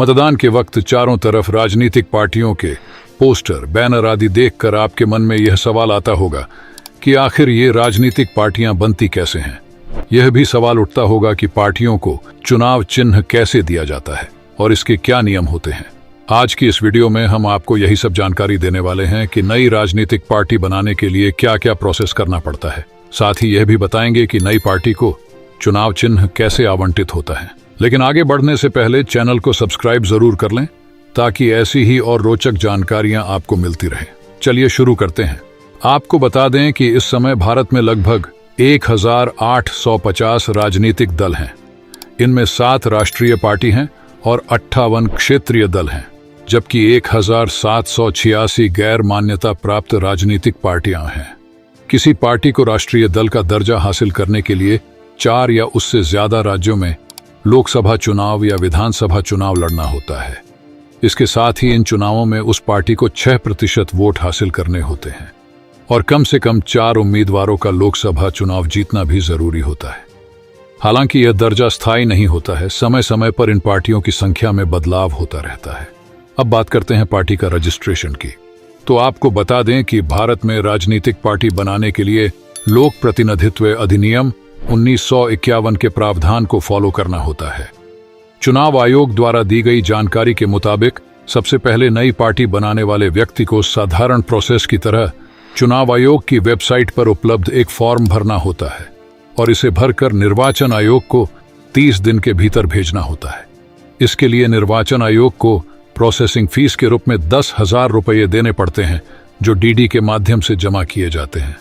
मतदान के वक्त चारों तरफ राजनीतिक पार्टियों के पोस्टर, बैनर आदि देखकर आपके मन में यह सवाल आता होगा कि आखिर ये राजनीतिक पार्टियां बनती कैसे हैं। यह भी सवाल उठता होगा कि पार्टियों को चुनाव चिन्ह कैसे दिया जाता है और इसके क्या नियम होते हैं। आज की इस वीडियो में हम आपको यही सब जानकारी देने वाले हैं कि नई राजनीतिक पार्टी बनाने के लिए क्या क्या प्रोसेस करना पड़ता है। साथ ही यह भी बताएंगे कि नई पार्टी को चुनाव चिन्ह कैसे आवंटित होता है। लेकिन आगे बढ़ने से पहले चैनल को सब्सक्राइब जरूर कर लें ताकि ऐसी ही और रोचक जानकारियां आपको मिलती रहे। चलिए शुरू करते हैं। आपको बता दें कि इस समय भारत में लगभग 1850 राजनीतिक दल हैं। इनमें 7 राष्ट्रीय पार्टी हैं और 58 क्षेत्रीय दल हैं, जबकि 1786 गैर मान्यता प्राप्त राजनीतिक पार्टियां हैं। किसी पार्टी को राष्ट्रीय दल का दर्जा हासिल करने के लिए 4 या उससे ज्यादा राज्यों में लोकसभा चुनाव या विधानसभा चुनाव लड़ना होता है। इसके साथ ही इन चुनावों में उस पार्टी को 6% वोट हासिल करने होते हैं और कम से कम 4 उम्मीदवारों का लोकसभा चुनाव जीतना भी जरूरी होता है। हालांकि यह दर्जा स्थायी नहीं होता है, समय समय पर इन पार्टियों की संख्या में बदलाव होता रहता है। अब बात करते हैं पार्टी का रजिस्ट्रेशन की। तो आपको बता दें कि भारत में राजनीतिक पार्टी बनाने के लिए लोक प्रतिनिधित्व अधिनियम 1951 के प्रावधान को फॉलो करना होता है। चुनाव आयोग द्वारा दी गई जानकारी के मुताबिक सबसे पहले नई पार्टी बनाने वाले व्यक्ति को साधारण प्रोसेस की तरह चुनाव आयोग की वेबसाइट पर उपलब्ध एक फॉर्म भरना होता है और इसे भरकर निर्वाचन आयोग को 30 दिन के भीतर भेजना होता है। इसके लिए निर्वाचन आयोग को प्रोसेसिंग फीस के रूप में 10,000 रुपये देने पड़ते हैं, जो डीडी के माध्यम से जमा किए जाते हैं।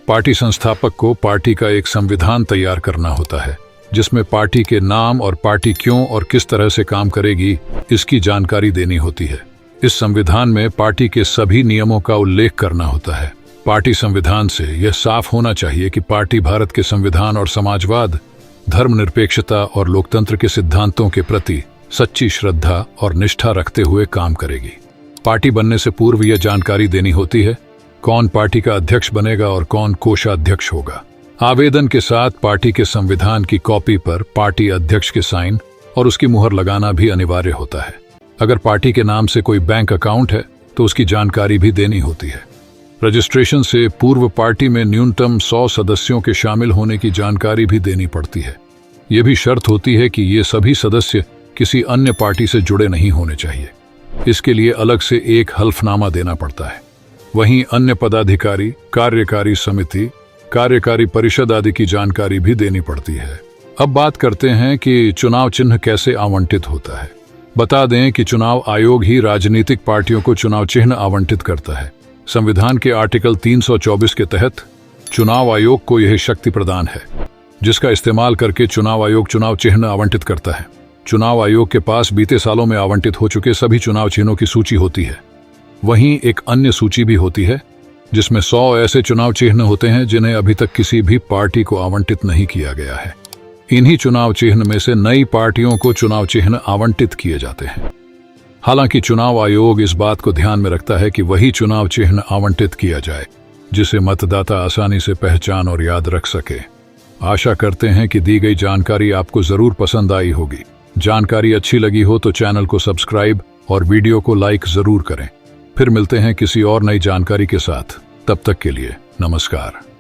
पार्टी संस्थापक को पार्टी का एक संविधान तैयार करना होता है, जिसमें पार्टी के नाम और पार्टी क्यों और किस तरह से काम करेगी इसकी जानकारी देनी होती है। इस संविधान में पार्टी के सभी नियमों का उल्लेख करना होता है। पार्टी संविधान से यह साफ होना चाहिए कि पार्टी भारत के संविधान और समाजवाद, धर्मनिरपेक्षता और लोकतंत्र के सिद्धांतों के प्रति सच्ची श्रद्धा और निष्ठा रखते हुए काम करेगी। पार्टी बनने से पूर्व यह जानकारी देनी होती है कौन पार्टी का अध्यक्ष बनेगा और कौन कोषाध्यक्ष होगा। आवेदन के साथ पार्टी के संविधान की कॉपी पर पार्टी अध्यक्ष के साइन और उसकी मुहर लगाना भी अनिवार्य होता है। अगर पार्टी के नाम से कोई बैंक अकाउंट है तो उसकी जानकारी भी देनी होती है। रजिस्ट्रेशन से पूर्व पार्टी में न्यूनतम 100 सदस्यों के शामिल होने की जानकारी भी देनी पड़ती है। यह भी शर्त होती है कि ये सभी सदस्य किसी अन्य पार्टी से जुड़े नहीं होने चाहिए। इसके लिए अलग से एक हल्फनामा देना पड़ता है। वहीं अन्य पदाधिकारी, कार्यकारी समिति, कार्यकारी परिषद आदि की जानकारी भी देनी पड़ती है। अब बात करते हैं कि चुनाव चिन्ह कैसे आवंटित होता है। बता दें कि चुनाव आयोग ही राजनीतिक पार्टियों को चुनाव चिन्ह आवंटित करता है। संविधान के आर्टिकल 324 के तहत चुनाव आयोग को यह शक्ति प्रदान है, जिसका इस्तेमाल करके चुनाव आयोग चुनाव चिन्ह आवंटित करता है। चुनाव आयोग के पास बीते सालों में आवंटित हो चुके सभी चुनाव चिन्हों की सूची होती है। वहीं एक अन्य सूची भी होती है जिसमें 100 ऐसे चुनाव चिन्ह होते हैं जिन्हें अभी तक किसी भी पार्टी को आवंटित नहीं किया गया है। इन्हीं चुनाव चिन्ह में से नई पार्टियों को चुनाव चिन्ह आवंटित किए जाते हैं। हालांकि चुनाव आयोग इस बात को ध्यान में रखता है कि वही चुनाव चिन्ह आवंटित किया जाए जिसे मतदाता आसानी से पहचान और याद रख सके। आशा करते हैं कि दी गई जानकारी आपको जरूर पसंद आई होगी। जानकारी अच्छी लगी हो तो चैनल को सब्सक्राइब और वीडियो को लाइक जरूर करें। फिर मिलते हैं किसी और नई जानकारी के साथ। तब तक के लिए नमस्कार।